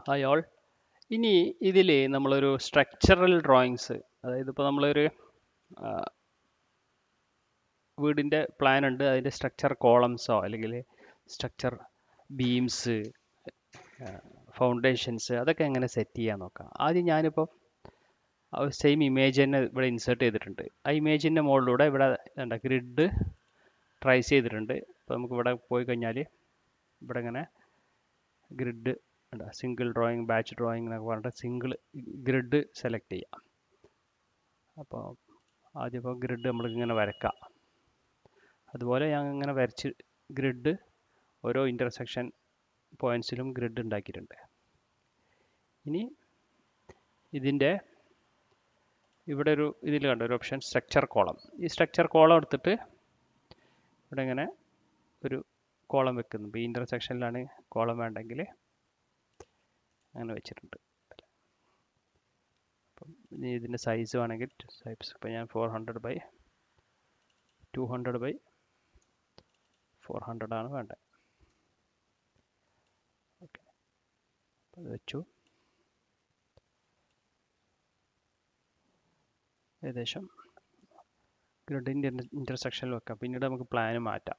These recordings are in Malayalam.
Hi all. ഇനി ഇതിൽ നമ്മളൊരു സ്ട്രക്ചറൽ ഡ്രോയിങ്സ്, അതായത് ഇപ്പോൾ നമ്മളൊരു വീടിൻ്റെ പ്ലാൻ ഉണ്ട്, അതിൻ്റെ സ്ട്രക്ചർ കോളംസോ അല്ലെങ്കിൽ സ്ട്രക്ചർ ബീംസ്, ഫൗണ്ടേഷൻസ്, അതൊക്കെ എങ്ങനെ സെറ്റ് ചെയ്യാൻ നോക്കാം. ആദ്യം ഞാനിപ്പോൾ സെയിം ഇമേജ് തന്നെ ഇവിടെ ഇൻസേർട്ട് ചെയ്തിട്ടുണ്ട്. ആ ഇമേജിൻ്റെ മുകളിലൂടെ ഇവിടെ എന്താ ഗ്രിഡ് ട്രൈസ് ചെയ്തിട്ടുണ്ട്. അപ്പോൾ നമുക്ക് ഇവിടെ പോയി കഴിഞ്ഞാൽ ഇവിടെ ഇങ്ങനെ grid single drawing, batch drawing എന്നൊക്കെ പറഞ്ഞിട്ട് സിംഗിൾ ഗ്രിഡ് സെലക്ട് ചെയ്യാം. അപ്പോൾ ആദ്യം ഇപ്പോൾ ഗ്രിഡ് നമ്മൾക്ക് ഇങ്ങനെ വരക്കാം. അതുപോലെ ഞാൻ ഇങ്ങനെ വരച്ച് ഗ്രിഡ് ഓരോ ഇൻ്റർസെക്ഷൻ പോയിൻറ്റ്സിലും ഗ്രിഡ് ഉണ്ടാക്കിയിട്ടുണ്ട്. ഇനി ഇതിൻ്റെ ഇവിടെ ഒരു ഇതിൽ കണ്ട ഒരു ഓപ്ഷൻ സ്ട്രക്ചർ കോളം. ഈ സ്ട്രക്ചർ കോളം എടുത്തിട്ട് ഇവിടെ ഇങ്ങനെ ഒരു കോളം വെക്കുന്നു. ഇപ്പോൾ ഈ ഇൻ്റർസെക്ഷനിലാണ് കോളം വേണ്ടെങ്കിൽ അങ്ങനെ വെച്ചിട്ടുണ്ട്. അപ്പം ഇനി ഇതിൻ്റെ സൈസ് വേണമെങ്കിൽ സൈസ് ഇപ്പോൾ ഞാൻ 400/200/400 ആണ് വേണ്ടത്. ഓക്കെ, അത് വെച്ചു. ഏകദേശം ഗ്രിഡിൻ്റെ ഇൻ്റർസെക്ഷനിൽ വെക്കാം. പിന്നീട് നമുക്ക് പ്ലാന് മാറ്റാം.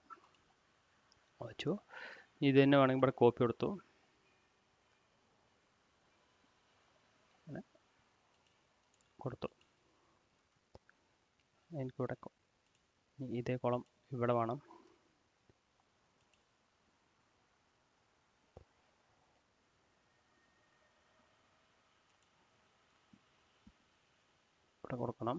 വെച്ചു. ഇത് തന്നെ വേണമെങ്കിൽ ഇവിടെ കോപ്പി കൊടുത്തു, കൊടുത്തു. എനിക്കിവിടെ ഇതേ കോളം ഇവിടെ വേണം. ഇവിടെ കൊടുക്കണം.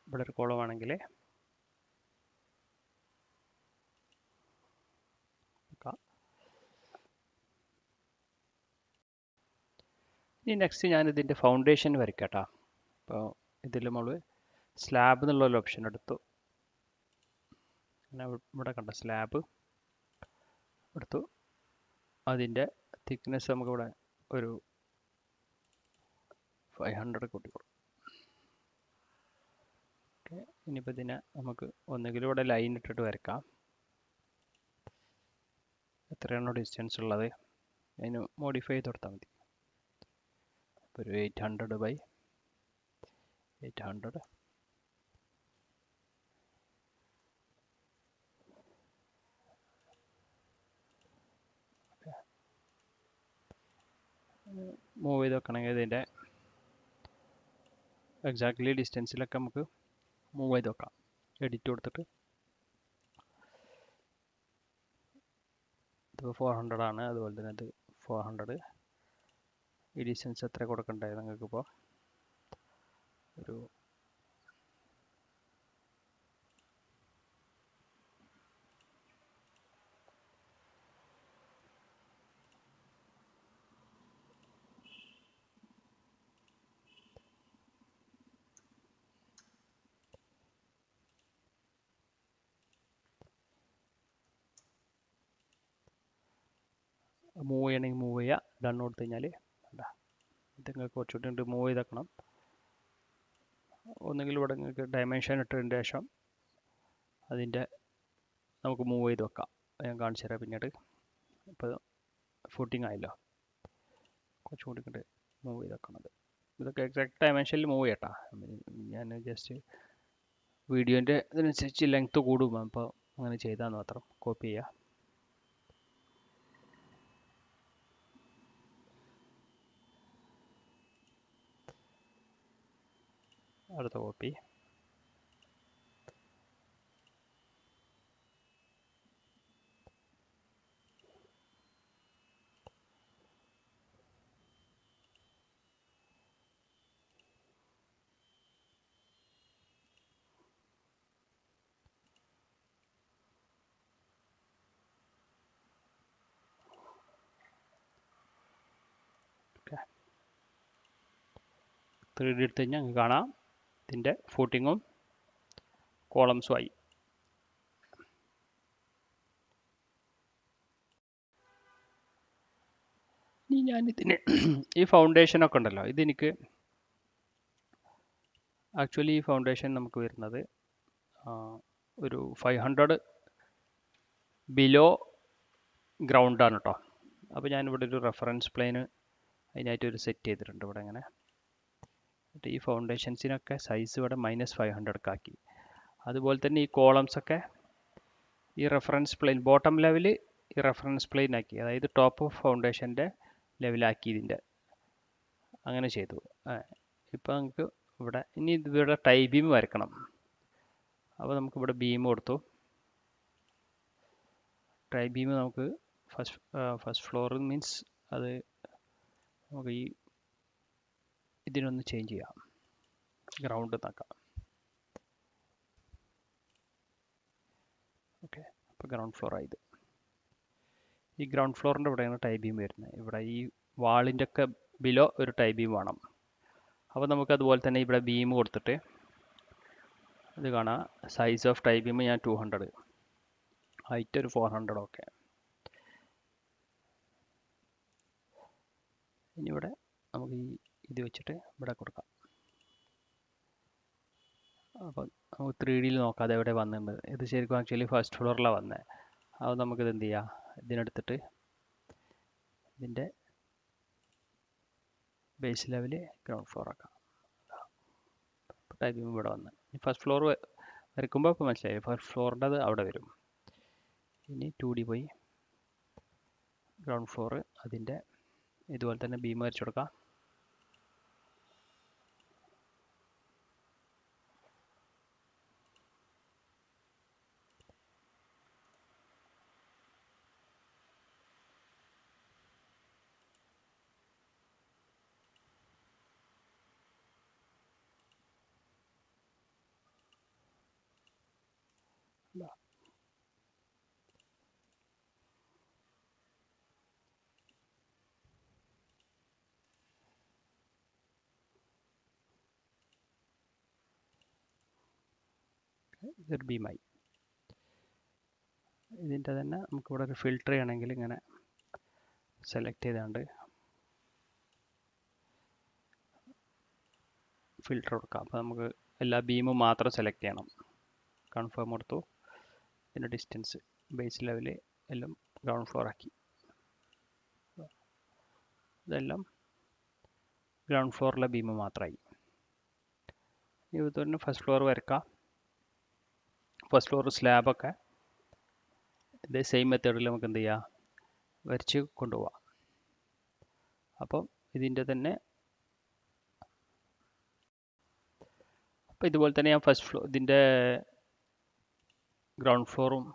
ഇവിടെ ഒരു കോളം ആണെങ്കിൽ ഇനി നെക്സ്റ്റ് ഞാൻ ഇതിൻ്റെ ഫൗണ്ടേഷൻ വരയ്ക്കട്ടോ. അപ്പോൾ ഇതിൽ നമ്മൾ സ്ലാബ് എന്നുള്ള ഓപ്ഷൻ എടുത്തു. ഇവിടെ കണ്ട സ്ലാബ് എടുത്തു. അതിൻ്റെ തിക്നെസ് നമുക്കിവിടെ ഒരു 500 കൂട്ടി കൊടുക്കും. ഓക്കെ, ഇനിയിപ്പോൾ ഇതിനെ നമുക്ക് ഒന്നുകിലും ഇവിടെ ലൈൻ ഇട്ടിട്ട് വരക്കാം. എത്രയാണോ ഡിസ്റ്റൻസ് ഉള്ളത് അതിന് മോഡിഫൈ ചെയ്ത് കൊടുത്താൽ മതി. ഒരു 800/800. മൂവ് ചെയ്ത് വെക്കണമെങ്കിൽ ഇതിൻ്റെ എക്സാക്ട്ലി ഡിസ്റ്റൻസിലൊക്കെ നമുക്ക് മൂവ് ചെയ്ത് വെക്കാം. എഡിറ്റ് കൊടുത്തിട്ട് ഇതിപ്പോൾ 400 ആണ്, അതുപോലെ തന്നെ ഇത് 400. ഈ ഡിസ്റ്റൻസ് എത്ര കൊടുക്കണ്ടേ നിങ്ങൾക്കിപ്പോൾ ഒരു മൂവ് ചെയ്യണമെങ്കിൽ മൂവ് ചെയ്യുക. ഡൺ കൊടുത്തു കഴിഞ്ഞാൽ ഇത് നിങ്ങൾക്ക് കുറച്ചുകൂടി മൂവ് ചെയ്തേക്കണം. ഒന്നെങ്കിൽ ഇവിടെ നിങ്ങൾക്ക് ഡയമെൻഷൻ ഇട്ടതിന് ശേഷം അതിൻ്റെ നമുക്ക് മൂവ് ചെയ്ത് വെക്കാം. ഞാൻ കാണിച്ചു തരാം പിന്നീട്. ഇപ്പോൾ ഫൂട്ടിങ് ആയല്ലോ, കുറച്ചുകൂടി ഇങ്ങോട്ട് മൂവ് ചെയ്ത് വെക്കണത്. ഇതൊക്കെ എക്സാക്ട് ഡയമെൻഷനിൽ മൂവ് ചെയ്യട്ടാ. ഞാൻ ജസ്റ്റ് വീഡിയോൻ്റെ ഇതിനനുസരിച്ച് ലെങ്ത്ത് കൂടും, അപ്പോൾ അങ്ങനെ ചെയ്താൽ മാത്രം. കോപ്പി ചെയ്യുക. അടുത്ത കോപ്പി. ഓക്കെ, 3D എടുത്ത് കഴിഞ്ഞാൽ നിങ്ങൾക്ക് കാണാം ഇതിൻ്റെ ഫൂട്ടിങ്ങും കോളംസും ആയി. ഇനി ഞാനിതിന് ഈ ഫൗണ്ടേഷനൊക്കെ ഉണ്ടല്ലോ, ഇതെനിക്ക് ആക്ച്വലി ഈ ഫൗണ്ടേഷൻ നമുക്ക് വരുന്നത് ഒരു 500 ബിലോ ഗ്രൗണ്ടാണ് കേട്ടോ. അപ്പോൾ ഞാനിവിടെ ഒരു റെഫറൻസ് പ്ലെയിന് അതിനായിട്ട് ഒരു സെറ്റ് ചെയ്തിട്ടുണ്ട് ഇവിടെ ഇങ്ങനെ. എന്നിട്ട് ഈ ഫൗണ്ടേഷൻസിനൊക്കെ സൈസ് ഇവിടെ -500 ആക്കി. അതുപോലെ തന്നെ ഈ കോളംസൊക്കെ ഈ റെഫറൻസ് പ്ലെയിൻ ബോട്ടം ലെവൽ ഈ റെഫറൻസ് പ്ലെയിൻ ആക്കി, അതായത് ടോപ്പ് ഓഫ് ഫൗണ്ടേഷൻ്റെ ലെവലാക്കി ഇതിൻ്റെ അങ്ങനെ ചെയ്തു. ഇപ്പോൾ നമുക്ക് ഇവിടെ ഇനി ഇവിടെ ടൈ ബീം വരക്കണം. അപ്പോൾ നമുക്ക് ഇവിടെ ബീം കൊടുത്തു. ടൈ ബീം നമുക്ക് ഫസ്റ്റ് ഫ്ലോർ മീൻസ് അത് നമുക്ക് ഈ ഇതിനൊന്ന് ചേഞ്ച് ചെയ്യാം, ഗ്രൗണ്ട് നോക്കാം. ഓക്കെ, അപ്പോൾ ഗ്രൗണ്ട് ഫ്ലോർ ആയത്. ഈ ഗ്രൗണ്ട് ഫ്ലോറിൻ്റെ ഇവിടെയാണ് ടൈ ബീം വരുന്നത്. ഇവിടെ ഈ വാളിൻ്റെ ഒക്കെ ബിലോ ഒരു ടൈ ബീം വേണം. അപ്പോൾ നമുക്ക് അതുപോലെ തന്നെ ഇവിടെ ബീം കൊടുത്തിട്ട് ഇത് കാണാം. സൈസ് ഓഫ് ടൈ ബീം ഞാൻ 200, ഹൈറ്റ് ഒരു 400. ഓക്കെ, ഇനി ഇവിടെ നമുക്ക് ഈ ഇത് വെച്ചിട്ട് ഇവിടെ കൊടുക്കാം. അപ്പോൾ നമുക്ക് 3D നോക്കാം അതെവിടെ വന്നിട്ടുണ്ട്. ഇത് ശരിക്കും ആക്ച്വലി ഫസ്റ്റ് ഫ്ലോറിലാണ് വന്നത്. അപ്പോൾ നമുക്കിത് എന്ത് ചെയ്യാം, ഇതിനെടുത്തിട്ട് ഇതിൻ്റെ ബേസ് ലെവൽ ഗ്രൗണ്ട് ഫ്ലോർ ആക്കാം. ടൈപ്പ് ഇവിടെ വന്ന് ഈ ഫസ്റ്റ് ഫ്ലോർ വരയ്ക്കുമ്പോൾ ഇപ്പോൾ മനസ്സിലായി ഫസ്റ്റ് ഫ്ലോറിൻ്റെ അത് അവിടെ വരും. ഇനി 2D പോയി ഗ്രൗണ്ട് ഫ്ലോർ അതിൻ്റെ ഇതുപോലെ തന്നെ ബീം വരച്ചു കൊടുക്കാം. ഇതൊരു ബീമായി. ഇതിൻ്റെ തന്നെ നമുക്കിവിടെ ഒരു ഫിൽട്ടർ ചെയ്യണമെങ്കിൽ ഇങ്ങനെ സെലക്ട് ചെയ്താണ്ട് ഫിൽട്ടർ കൊടുക്കാം. അപ്പോൾ നമുക്ക് എല്ലാ ബീമും മാത്രം സെലക്ട് ചെയ്യണം. കൺഫേം കൊടുത്തു. ഇതിൻ്റെ ഡിസ്റ്റൻസ് ബേസ് ലെവൽ എല്ലാം ഗ്രൗണ്ട് ഫ്ലോർ ആക്കി. ഇതെല്ലാം ഗ്രൗണ്ട് ഫ്ലോറിലെ ബീം മാത്രമായി. ഇതുപോലെ ഫസ്റ്റ് ഫ്ലോർ വരക്കാം. ഫസ്റ്റ് ഫ്ലോർ സ്ലാബൊക്കെ ഇതേ സെയിം മെത്തേഡിൽ നമുക്ക് എന്ത് ചെയ്യാം, വരച്ച് കൊണ്ടുപോവാം. അപ്പം ഇതിൻ്റെ തന്നെ അപ്പോൾ ഇതുപോലെ തന്നെ ഞാൻ ഫസ്റ്റ് ഫ്ലോർ ഇതിൻ്റെ ഗ്രൗണ്ട് ഫ്ലോറും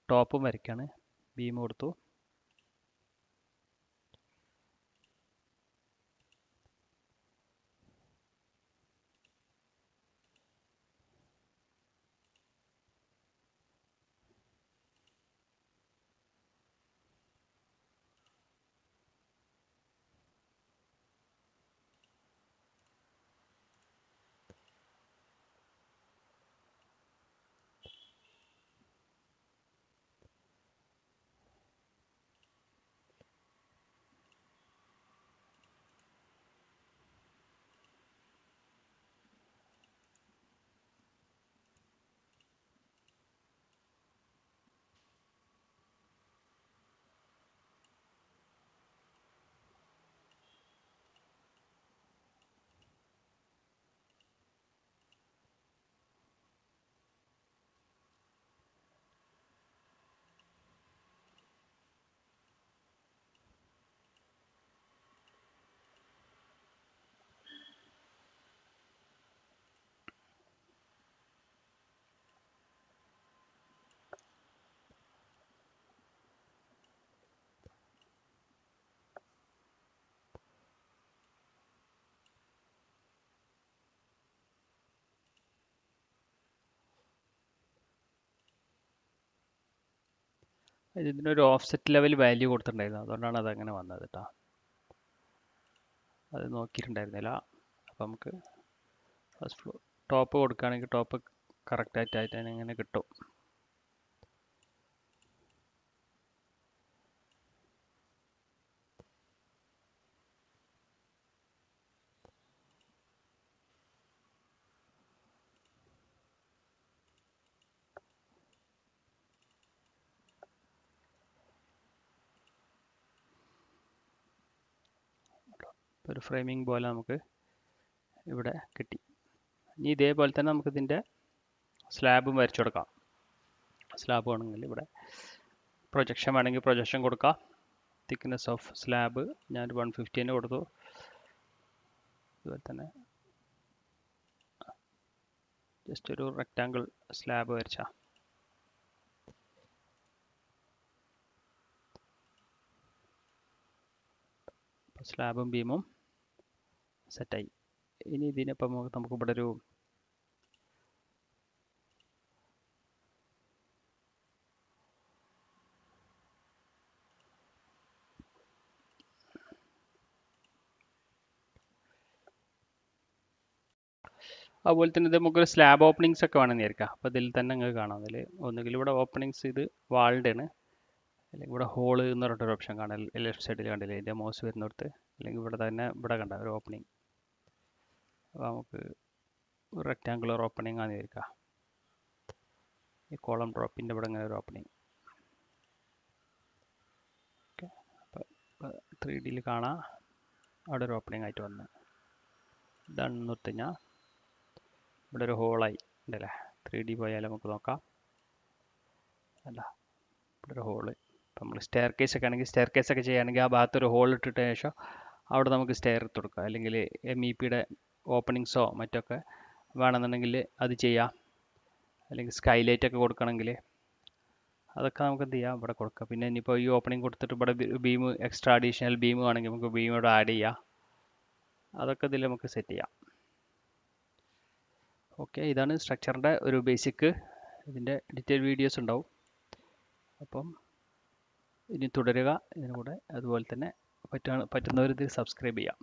ടോപ്പും വരയ്ക്കാണ്. ബീം കൊടുത്തു. ഇതിനൊരു ഓഫ്സെറ്റ് ലെവൽ വാല്യൂ കൊടുത്തിട്ടുണ്ടായിരുന്നു, അതുകൊണ്ടാണ് അതങ്ങനെ വന്നത് കേട്ടോ. അത് നോക്കിയിട്ടുണ്ടായിരുന്നില്ല. അപ്പം നമുക്ക് ഫസ്റ്റ് ഫ്ലോർ ടോപ്പ് കൊടുക്കുകയാണെങ്കിൽ ടോപ്പ് കറക്റ്റായിട്ട് ഇങ്ങനെ കിട്ടും. ഒരു ഫ്രെയിമിംഗ് പോലെ നമുക്ക് ഇവിടെ കിട്ടി. ഇനി ഇതേപോലെ തന്നെ നമുക്ക് ഇതിൻ്റെ സ്ലാബും വരച്ചു കൊടുക്കാം. സ്ലാബ് വേണമെങ്കിൽ ഇവിടെ പ്രൊജക്ഷൻ വേണമെങ്കിൽ പ്രൊജക്ഷൻ കൊടുക്കാം. തിക്നെസ് ഓഫ് സ്ലാബ് ഞാൻ 150 തന്നെ കൊടുത്തു. അതുപോലെ തന്നെ ജസ്റ്റ് ഒരു റെക്റ്റാങ്കിൾ സ്ലാബ് വരച്ച സ്ലാബും ബീമും സെറ്റായി. ഇനി ഇതിനിപ്പം നമുക്ക് ഇവിടെ ഒരു അതുപോലെ തന്നെ ഇത് നമുക്കൊരു സ്ലാബ് ഓപ്പണിങ്സ് ഒക്കെ വേണമെന്ന് വിചാരിക്കാം. അപ്പോൾ ഇതിൽ തന്നെ നിങ്ങൾക്ക് കാണാം. അതിൽ ഒന്നുകിൽ ഇവിടെ ഓപ്പണിങ്സ് ഇത് വാളിൻ്റെ ആണ്, അല്ലെങ്കിൽ ഇവിടെ ഹോള് എന്ന് പറഞ്ഞിട്ടൊരു ഓപ്ഷൻ കാണാം. ലെഫ്റ്റ് സൈഡിൽ കണ്ടില്ലേ ഇതിൻ്റെ മൗസ് വരുന്നിടത്ത്, അല്ലെങ്കിൽ ഇവിടെ തന്നെ ഇവിടെ കണ്ട ഒരു ഓപ്പണിങ്. അപ്പോൾ നമുക്ക് ഒരു റെക്റ്റാങ്കുലർ ഓപ്പണിംഗ് ആണെന്ന് വിചാരിക്കാം. ഈ കോളം ഡ്രോപ്പിൻ്റെ ഇവിടെ ഇങ്ങനെ ഒരു ഓപ്പണിങ്. ഓക്കെ, അപ്പോൾ 3Dയിൽ കാണാം അവിടെ ഒരു ഓപ്പണിംഗ് ആയിട്ട് വന്ന്. ഇതാണെന്ന് വെച്ച് കഴിഞ്ഞാൽ ഇവിടെ ഒരു ഹോളായി ഉണ്ടല്ലേ. 3D പോയാൽ നമുക്ക് നോക്കാം. അല്ല, ഇവിടെ ഒരു ഹോള്. ഇപ്പം നമ്മൾ സ്റ്റെയർ കേസ് ഒക്കെ ആണെങ്കിൽ സ്റ്റെയർ കേസ് ഒക്കെ ചെയ്യുകയാണെങ്കിൽ ആ ഭാഗത്തൊരു ഹോൾ ഇട്ടിട്ട് ശേഷം അവിടെ നമുക്ക് സ്റ്റെയർ ഇട്ട് കൊടുക്കാം. അല്ലെങ്കിൽ MEPയുടെ ഓപ്പണിങ്സോ മറ്റൊക്കെ വേണമെന്നുണ്ടെങ്കിൽ അത് ചെയ്യാം. അല്ലെങ്കിൽ സ്കൈലൈറ്റ് ഒക്കെ കൊടുക്കണമെങ്കിൽ അതൊക്കെ നമുക്ക് എന്ത് ചെയ്യാം, ഇവിടെ കൊടുക്കാം. പിന്നെ ഇനിയിപ്പോൾ ഈ ഓപ്പണിംഗ് കൊടുത്തിട്ട് ഇവിടെ ബീം എക്സ്ട്രാ അഡീഷണൽ ബീം വേണമെങ്കിൽ നമുക്ക് ബീം ഇവിടെ ആഡ് ചെയ്യാം. അതൊക്കെ ഇതിൽ നമുക്ക് സെറ്റ് ചെയ്യാം. ഓക്കെ, ഇതാണ് സ്ട്രക്ചറിൻ്റെ ഒരു ബേസിക്. ഇതിൻ്റെ ഡീറ്റെയിൽ വീഡിയോസ് ഉണ്ടാവും. അപ്പം ഇനി തുടരുക ഇതിനൂടെ. അതുപോലെ തന്നെ പറ്റുന്നവർ ഇത് സബ്സ്ക്രൈബ് ചെയ്യാം.